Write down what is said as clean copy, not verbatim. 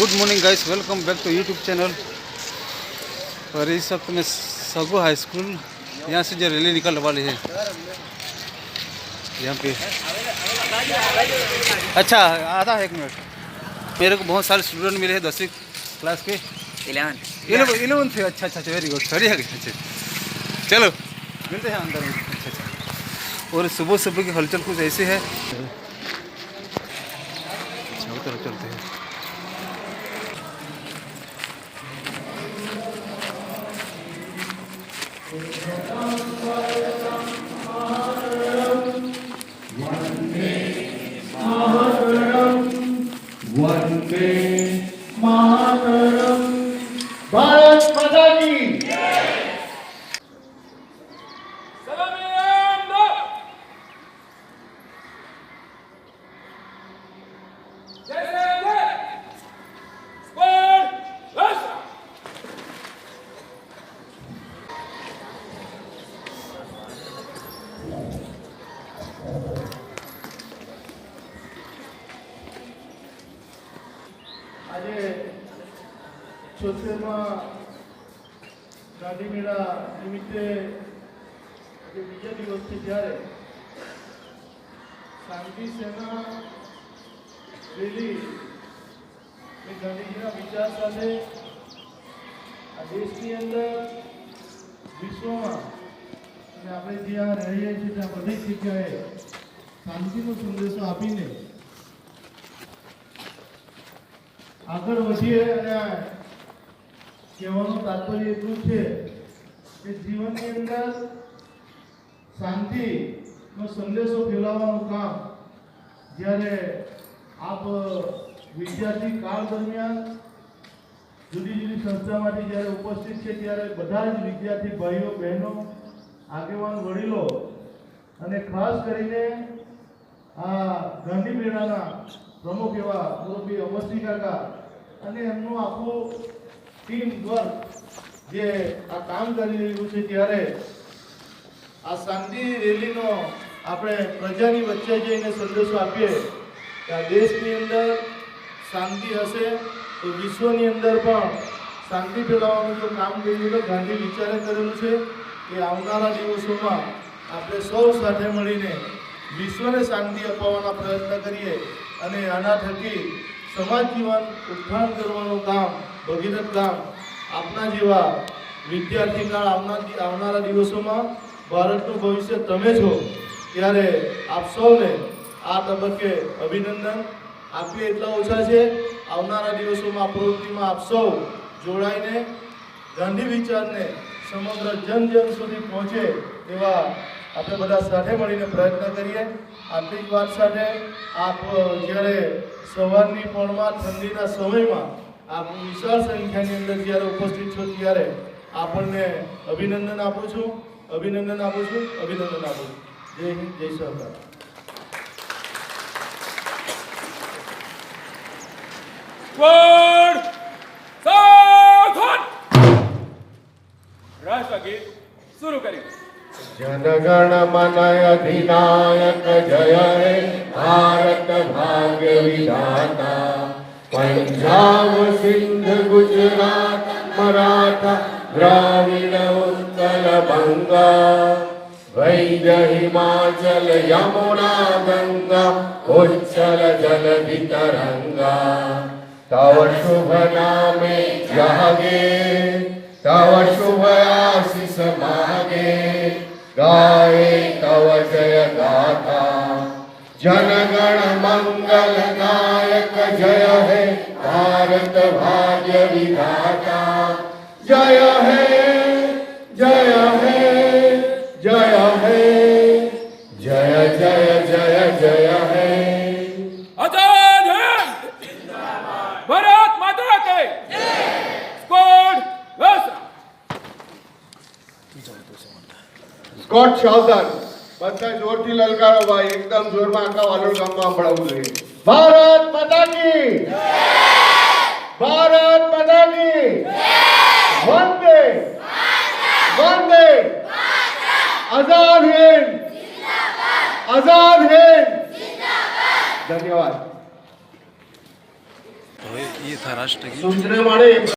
Good morning guys, welcome back to YouTube channel. और इस वक्त में सगो हाई स्कूल यहाँ से जो रैली निकलने वाली है यहाँ पे। अच्छा आधा है, 1 मिनट। मेरे को बहुत सारे स्टूडेंट मिले हैं 10वीं क्लास के, 11th थे। अच्छा अच्छा, वेरी गुड, सॉरी। अच्छा चलो मिलते हैं अंदर में। अच्छा। और सुबह सुबह की हलचल कुछ ऐसे है। चलते हैं। वंदे मातरम। भारत माता की આજે 76મા ગાંધી મેળા નિમિત્તે જે બીજા દિવસ છે ત્યારે શાંતિ સેના રેલી એ ગાંધીજીના વિચાર સાથે આ દેશની અંદર વિશ્વમાં અને આપણે જ્યાં રહીએ છીએ ત્યાં બધી જગ્યાએ શાંતિનો સંદેશો આપીને આગળ વધીએ। અને કહેવાનું તાત્પર્ય એટલું છે કે જીવનની અંદર શાંતિનો સંદેશો ફેલાવવાનું કામ જ્યારે આપ વિદ્યાર્થી કાળ દરમિયાન જુદી જુદી સંસ્થામાંથી જ્યારે ઉપસ્થિત છે ત્યારે બધા જ વિદ્યાર્થી ભાઈઓ બહેનો આગેવાન વડીલો અને ખાસ કરીને આ ગાંધી મેળાના પ્રમુખ એવા મુરબ્બી અમરસિંહ કાકા અને એમનું આખું ટીમ વર્ક જે આ કામ કરી રહ્યું છે ત્યારે આ શાંતિ રેલીનો આપણે પ્રજાની વચ્ચે જઈને સંદેશો આપીએ કે આ દેશની અંદર શાંતિ હશે તો વિશ્વની અંદર પણ શાંતિ ફેલાવવાનું જો કામ કર્યું તો ગાંધી વિચારે કરેલું છે કે આવનારા દિવસોમાં આપણે સૌ સાથે મળીને વિશ્વને શાંતિ અપાવવાના પ્રયત્ન કરીએ અને આના થકી સમાજ જીવન ઉત્થાન કરવાનું કામ, ભગીરથ કામ આપના જેવા વિદ્યાર્થી કાળ આવનારા દિવસોમાં ભારતનું ભવિષ્ય તમે છો ત્યારે આપ સૌને આ તબક્કે અભિનંદન આપીએ એટલા ઓછા છે। આવનારા દિવસોમાં આ પ્રવૃત્તિમાં આપ સૌ જોડાઈને ગાંધી વિચારને સમગ્ર જન સુધી પહોંચે એવા આપણે બધા સાથે મળીને પ્રયત્ન કરીએ। આટલી જ વાત સાથે આપ જ્યારે સવારની પણમાં ઠંડીના સમયમાં આપ વિશાળ સંખ્યાની અંદર જ્યારે ઉપસ્થિત છો ત્યારે આપણને અભિનંદન આપું છું। જય હિન્દ, જય સરકાર। રાષ્ટ્રગીત શરૂ કર્યું। जनगण मन अधिनायक जय हे भारत भाग्य विधाता। पंजाब सिंध गुजरात मराठा द्राविड़ उत्कल बंगा वैद्य हिमाचल यमुना गंगा उच्छल जलधि तरंगा। तव शुभ नामे जागे तव शुभ आशीष मागे गाए तव जय गाथा। जनगण मंगल नायक जय हे भारत भाग्य विधाता। जय हे जय हे जय हे जय जय जय जय हे। आजाद हिंद जिंदाबाद, भारत माता के स्क्वाड वैसा। સ્કોટ સાવધાન બધા જોરથી લલકારો ભાઈ, એકદમ જોરમાં આખા વાલોડ ગામમાં સંભળાવવું જોઈએ। ભારત માતા की ભારત માતા की વંદે વંદે આઝાદ હિંદ जिंदाबाद, आजाद हिंद जिंदाबाद। धन्यवाद। तो ये તથા રાષ્ટ્રગીત સૂત્રવાળે